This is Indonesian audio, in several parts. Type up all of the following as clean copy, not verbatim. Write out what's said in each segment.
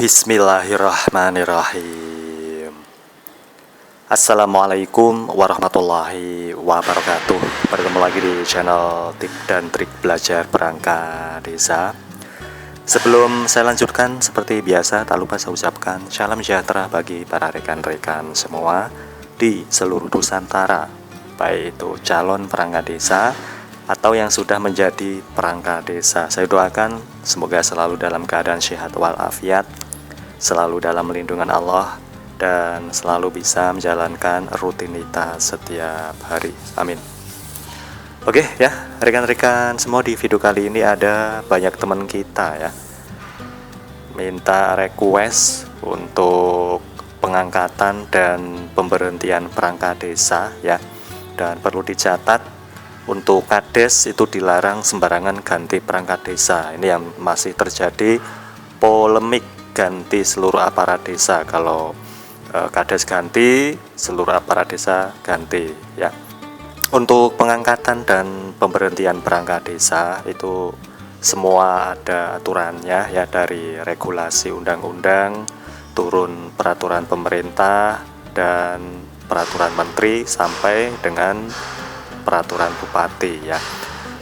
Bismillahirrahmanirrahim. Assalamualaikum warahmatullahi wabarakatuh. Bertemu lagi di channel Tip dan Trik Belajar Perangkat Desa. Sebelum saya lanjutkan, seperti biasa tak lupa saya ucapkan salam sejahtera bagi para rekan-rekan semua di seluruh Nusantara, baik itu calon perangkat desa atau yang sudah menjadi perangkat desa. Saya doakan semoga selalu dalam keadaan sehat walafiat, selalu dalam lindungan Allah, dan selalu bisa menjalankan rutinitas setiap hari. Amin. Oke ya, rekan-rekan semua, di video kali ini ada banyak teman kita ya minta request untuk pengangkatan dan pemberhentian perangkat desa ya. Dan perlu dicatat, untuk kades itu dilarang sembarangan ganti perangkat desa. Ini yang masih terjadi polemik ganti seluruh aparat desa. Kalau kades ganti, seluruh aparat desa ganti ya. Untuk pengangkatan dan pemberhentian perangkat desa itu semua ada aturannya ya, dari regulasi undang-undang, turun peraturan pemerintah dan peraturan menteri sampai dengan peraturan bupati ya.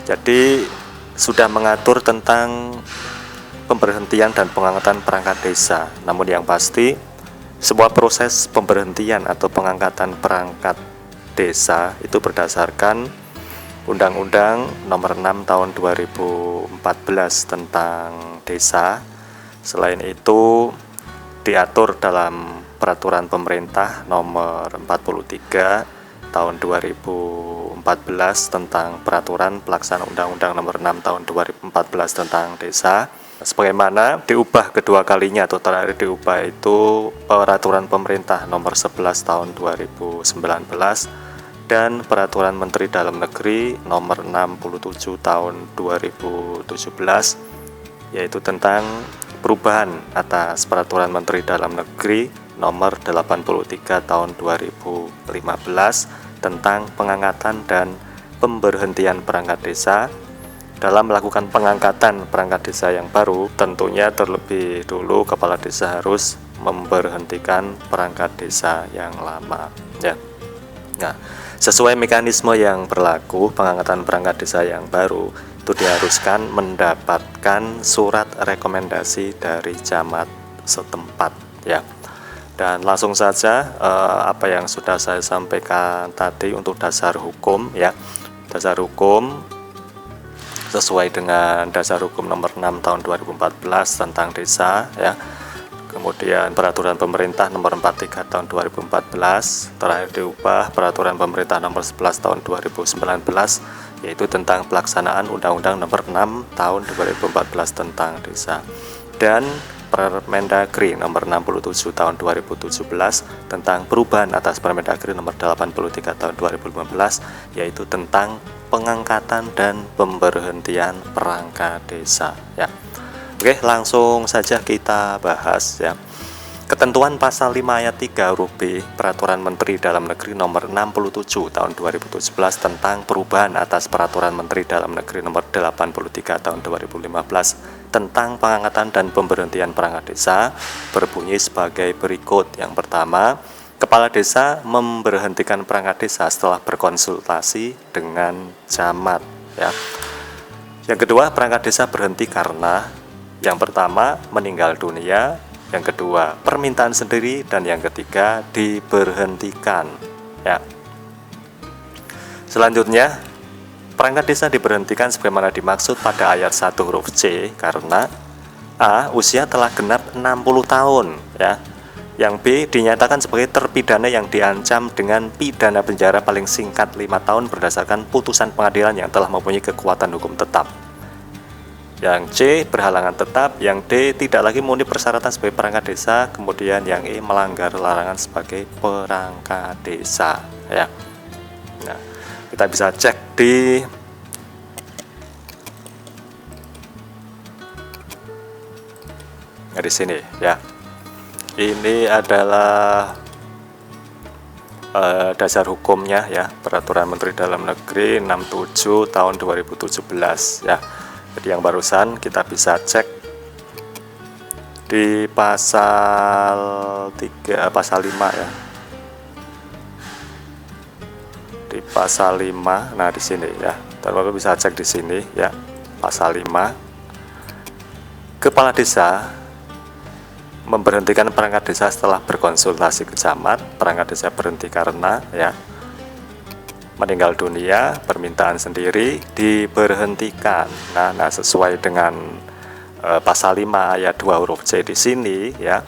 Jadi sudah mengatur tentang pemberhentian dan pengangkatan perangkat desa. Namun yang pasti, sebuah proses pemberhentian atau pengangkatan perangkat desa itu berdasarkan Undang-Undang Nomor 6 Tahun 2014 tentang desa. Selain itu diatur dalam Peraturan Pemerintah Nomor 43 Tahun 2014 tentang Peraturan Pelaksana Undang-Undang Nomor 6 Tahun 2014 tentang desa. Sebagaimana diubah kedua kalinya atau terakhir diubah itu Peraturan Pemerintah Nomor 11 Tahun 2019 dan Peraturan Menteri Dalam Negeri Nomor 67 Tahun 2017, yaitu tentang perubahan atas Peraturan Menteri Dalam Negeri Nomor 83 Tahun 2015 tentang pengangkatan dan pemberhentian perangkat desa. Dalam melakukan pengangkatan perangkat desa yang baru, tentunya terlebih dulu kepala desa harus memberhentikan perangkat desa yang lama ya. Nah, sesuai mekanisme yang berlaku, pengangkatan perangkat desa yang baru itu diharuskan mendapatkan surat rekomendasi dari camat setempat ya. Dan langsung saja apa yang sudah saya sampaikan tadi untuk dasar hukum ya. Dasar hukum sesuai dengan Dasar Hukum Nomor 6 Tahun 2014 tentang desa ya. Kemudian Peraturan Pemerintah Nomor 43 Tahun 2014, terakhir diubah Peraturan Pemerintah Nomor 11 Tahun 2019, yaitu tentang pelaksanaan Undang-Undang Nomor 6 Tahun 2014 tentang desa, dan Permendagri Nomor 67 Tahun 2017 tentang perubahan atas Permendagri Nomor 83 Tahun 2015, yaitu tentang pengangkatan dan pemberhentian perangkat desa ya. Oke, langsung saja kita bahas ya. Ketentuan pasal 5 ayat 3 huruf B Peraturan Menteri Dalam Negeri Nomor 67 Tahun 2017 tentang perubahan atas Peraturan Menteri Dalam Negeri Nomor 83 Tahun 2015 tentang pengangkatan dan pemberhentian perangkat desa berbunyi sebagai berikut. Yang pertama, kepala desa memberhentikan perangkat desa setelah berkonsultasi dengan camat ya. Yang kedua, perangkat desa berhenti karena yang pertama meninggal dunia, yang kedua permintaan sendiri, dan yang ketiga diberhentikan ya. Selanjutnya, perangkat desa diberhentikan sebagaimana dimaksud pada ayat 1 huruf C karena A. Usia telah genap 60 tahun ya. Yang B. Dinyatakan sebagai terpidana yang diancam dengan pidana penjara paling singkat 5 tahun berdasarkan putusan pengadilan yang telah mempunyai kekuatan hukum tetap. Yang C. Berhalangan tetap. Yang D. Tidak lagi memenuhi persyaratan sebagai perangkat desa. Kemudian yang E. Melanggar larangan sebagai perangkat desa ya. Nah, kita bisa cek di sini ya. Ini adalah dasar hukumnya ya, Peraturan Menteri Dalam Negeri 67 tahun 2017 ya. Jadi yang barusan kita bisa cek di pasal 5 ya. Di pasal 5, nah di sini ya. Teman-teman bisa cek di sini ya. Pasal 5. Kepala desa memberhentikan perangkat desa setelah berkonsultasi ke camat. Perangkat desa berhenti karena ya meninggal dunia, permintaan sendiri diberhentikan. Nah sesuai dengan pasal 5 ayat 2 huruf C di sini ya.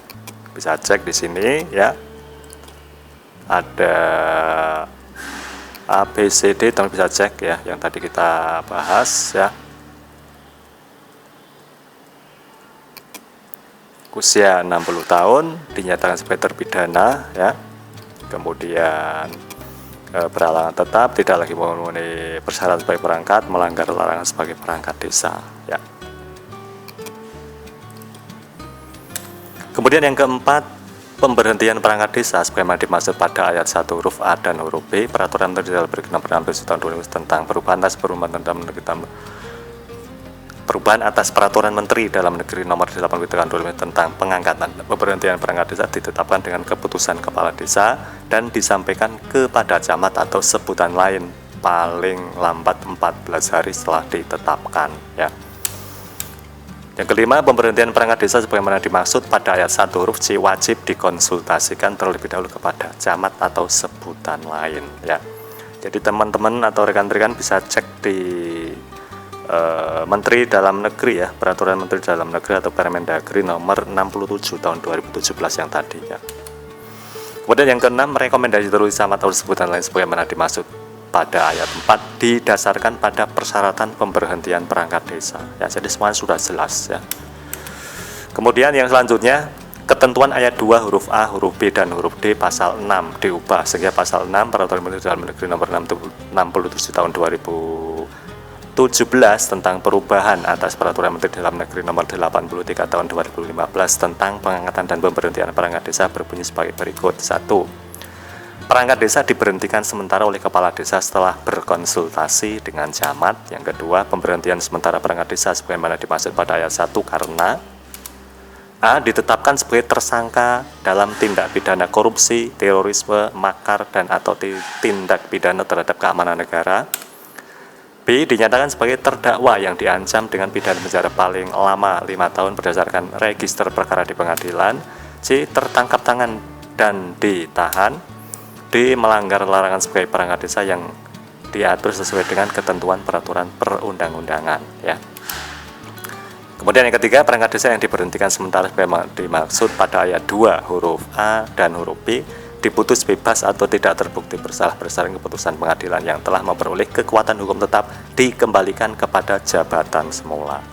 Bisa cek di sini ya. Ada A, B, C, D, teman bisa cek ya yang tadi kita bahas ya. Usia 60 tahun, dinyatakan sebagai terpidana ya. Kemudian berhalangan tetap, tidak lagi memenuhi persyaratan sebagai perangkat, melanggar larangan sebagai perangkat desa ya. Kemudian yang keempat, pemberhentian perangkat desa sebagaimana dimaksud pada ayat 1 huruf A dan huruf B Peraturan Menteri Dalam Negeri Nomor 16 Tahun 2000 tentang perubahan atas Peraturan Menteri Dalam Negeri Nomor 8 Tahun 2000 tentang pengangkatan pemberhentian perangkat desa ditetapkan dengan keputusan kepala desa dan disampaikan kepada camat atau sebutan lain paling lambat 14 hari setelah ditetapkan ya. Yang kelima, pemberhentian perangkat desa sebagaimana dimaksud pada ayat 1 huruf C wajib dikonsultasikan terlebih dahulu kepada camat atau sebutan lain ya. Jadi teman-teman atau rekan-rekan bisa cek di Menteri Dalam Negeri ya, Peraturan Menteri Dalam Negeri atau Permendagri nomor 67 tahun 2017 yang tadi ya. Kemudian yang keenam, rekomendasi tertulis camat atau sebutan lain sebagaimana dimaksud pada ayat 4 didasarkan pada persyaratan pemberhentian perangkat desa ya, jadi semuanya sudah jelas ya. Kemudian yang selanjutnya, ketentuan ayat 2 huruf A, huruf B dan huruf D pasal 6 diubah sehingga pasal 6 Peraturan Menteri Dalam Negeri nomor 67 tahun 2017 tentang perubahan atas Peraturan Menteri Dalam Negeri nomor 83 tahun 2015 tentang pengangkatan dan pemberhentian perangkat desa berbunyi sebagai berikut. 1. Perangkat desa diberhentikan sementara oleh kepala desa setelah berkonsultasi dengan camat. Yang kedua, pemberhentian sementara perangkat desa sebagaimana dimaksud pada ayat 1 karena A. Ditetapkan sebagai tersangka dalam tindak pidana korupsi, terorisme, makar, dan atau tindak pidana terhadap keamanan negara. B. Dinyatakan sebagai terdakwa yang diancam dengan pidana penjara paling lama 5 tahun berdasarkan register perkara di pengadilan. C. Tertangkap tangan dan ditahan. D. Melanggar larangan sebagai perangkat desa yang diatur sesuai dengan ketentuan peraturan perundang-undangan ya. Kemudian yang ketiga, perangkat desa yang diberhentikan sementara sebagaimana dimaksud pada ayat 2 huruf A dan huruf B diputus bebas atau tidak terbukti bersalah berdasarkan keputusan pengadilan yang telah memperoleh kekuatan hukum tetap dikembalikan kepada jabatan semula.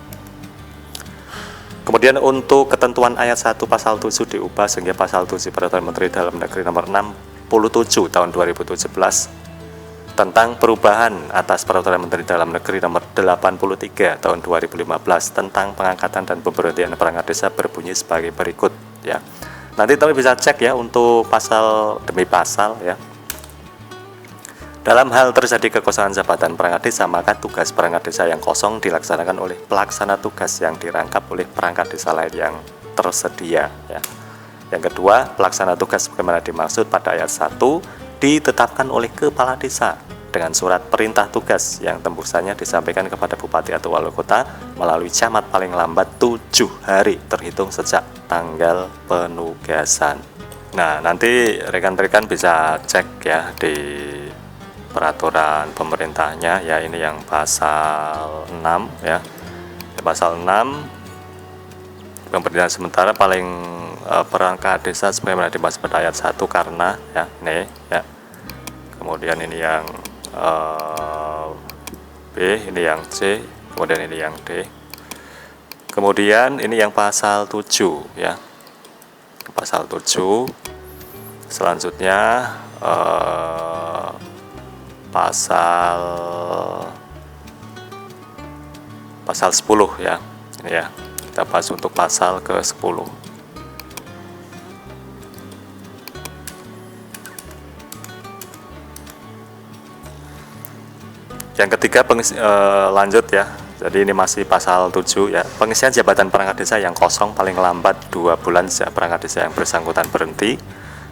Kemudian untuk ketentuan ayat 1 pasal 7 diubah sehingga pasal 7 Peraturan Menteri Dalam Negeri nomor 67 tahun 2017 tentang perubahan atas Peraturan Menteri Dalam Negeri nomor 83 tahun 2015 tentang pengangkatan dan pemberhentian perangkat desa berbunyi sebagai berikut ya. Nanti teman bisa cek ya untuk pasal demi pasal ya. Dalam hal terjadi kekosongan jabatan perangkat desa, maka tugas perangkat desa yang kosong dilaksanakan oleh pelaksana tugas yang dirangkap oleh perangkat desa lain yang tersedia ya. Yang kedua, pelaksana tugas sebagaimana dimaksud pada ayat 1 ditetapkan oleh kepala desa dengan surat perintah tugas yang tembusannya disampaikan kepada bupati atau wali kota melalui camat paling lambat 7 hari terhitung sejak tanggal penugasan. Nah, nanti rekan-rekan bisa cek ya di peraturan pemerintahnya ya, ini yang pasal 6 ya. Pasal 6 pemberhentian sementara paling perangkat desa sebagaimana dimaksud pada ayat 1 karena ya ini ya. Kemudian ini yang B, ini yang C, kemudian ini yang D. Kemudian ini yang pasal 7 ya. Pasal 7. Selanjutnya pasal 10 ya. Ini ya. Kita bahas untuk pasal ke-10. Yang ketiga lanjut ya, Jadi ini masih pasal 7 ya. Pengisian jabatan perangkat desa yang kosong paling lambat 2 bulan sejak perangkat desa yang bersangkutan berhenti.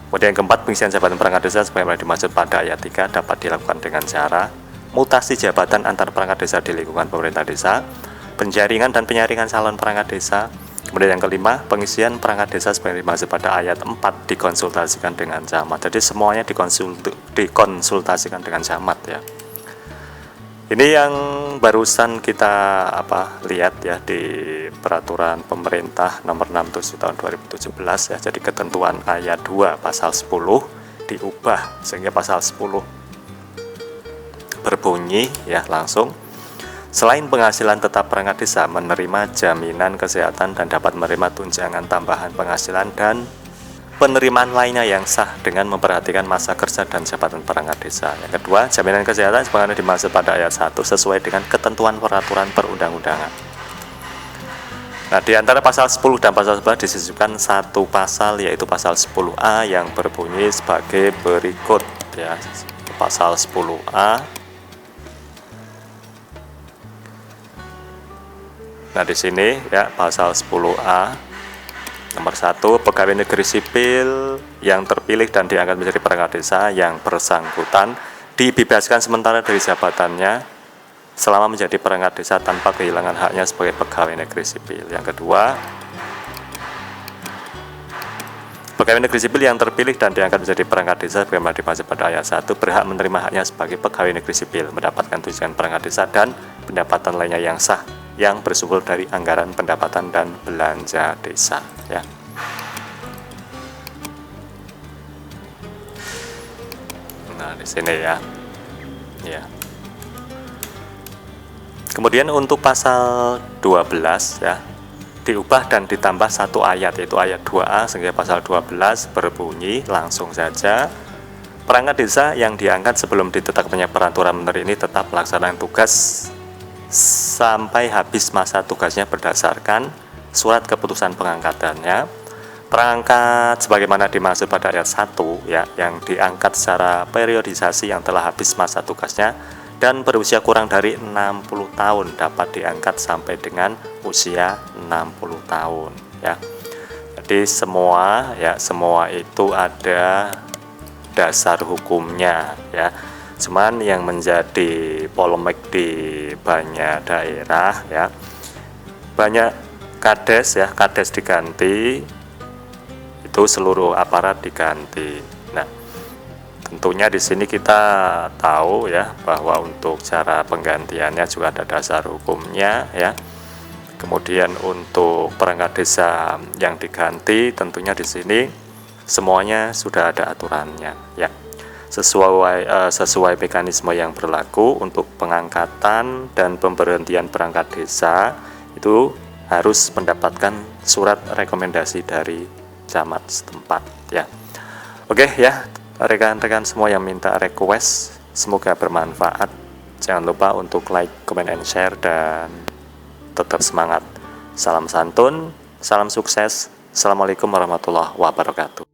Kemudian yang keempat, pengisian jabatan perangkat desa sebagaimana dimaksud pada ayat 3 dapat dilakukan dengan cara mutasi jabatan antar perangkat desa di lingkungan pemerintah desa, penjaringan dan penyaringan calon perangkat desa. Kemudian yang kelima, pengisian perangkat desa sebagaimana dimaksud pada ayat 4 dikonsultasikan dengan camat. Jadi semuanya dikonsultasikan dengan camat ya. Ini yang barusan kita lihat ya di peraturan pemerintah nomor 67 tahun 2017 ya. Jadi ketentuan ayat 2 pasal 10 diubah sehingga pasal 10 berbunyi ya langsung, selain penghasilan tetap perangkat desa menerima jaminan kesehatan dan dapat menerima tunjangan tambahan penghasilan dan penerimaan lainnya yang sah dengan memperhatikan masa kerja dan jabatan perangkat desa. Yang kedua, jaminan kesehatan sebagaimana dimaksud pada ayat 1 sesuai dengan ketentuan peraturan perundang-undangan. Nah, di antara pasal 10 dan pasal 11 disisipkan satu pasal, yaitu pasal 10A yang berbunyi sebagai berikut ya. Pasal 10A. Nah, di sini ya pasal 10A nomor 1, pegawai negeri sipil yang terpilih dan diangkat menjadi perangkat desa yang bersangkutan dibebaskan sementara dari jabatannya selama menjadi perangkat desa tanpa kehilangan haknya sebagai pegawai negeri sipil. Yang kedua, pegawai negeri sipil yang terpilih dan diangkat menjadi perangkat desa sebagaimana dimaksud pada ayat 1 berhak menerima haknya sebagai pegawai negeri sipil, mendapatkan tunjangan perangkat desa dan pendapatan lainnya yang sah yang bersumber dari anggaran pendapatan dan belanja desa ya. Nah, di sini ya. Ya. Kemudian untuk pasal 12 ya, diubah dan ditambah satu ayat, yaitu ayat 2A sehingga pasal 12 berbunyi langsung saja, perangkat desa yang diangkat sebelum ditetapkannya peraturan menteri ini tetap melaksanakan tugas sampai habis masa tugasnya berdasarkan surat keputusan pengangkatannya. Perangkat sebagaimana dimaksud pada ayat 1 ya, yang diangkat secara periodisasi yang telah habis masa tugasnya dan berusia kurang dari 60 tahun dapat diangkat sampai dengan usia 60 tahun ya. Jadi semua itu ada dasar hukumnya ya. Cuman yang menjadi polemik di banyak daerah ya, banyak kades diganti, itu seluruh aparat diganti. Nah, tentunya di sini kita tahu ya bahwa untuk cara penggantiannya juga ada dasar hukumnya ya. Kemudian untuk perangkat desa yang diganti tentunya di sini semuanya sudah ada aturannya ya. Sesuai mekanisme yang berlaku untuk pengangkatan dan pemberhentian perangkat desa itu harus mendapatkan surat rekomendasi dari camat setempat ya. Oke ya, rekan-rekan semua yang minta request, semoga bermanfaat. Jangan lupa untuk like, comment, and share, dan tetap semangat. Salam santun, salam sukses. Assalamualaikum warahmatullahi wabarakatuh.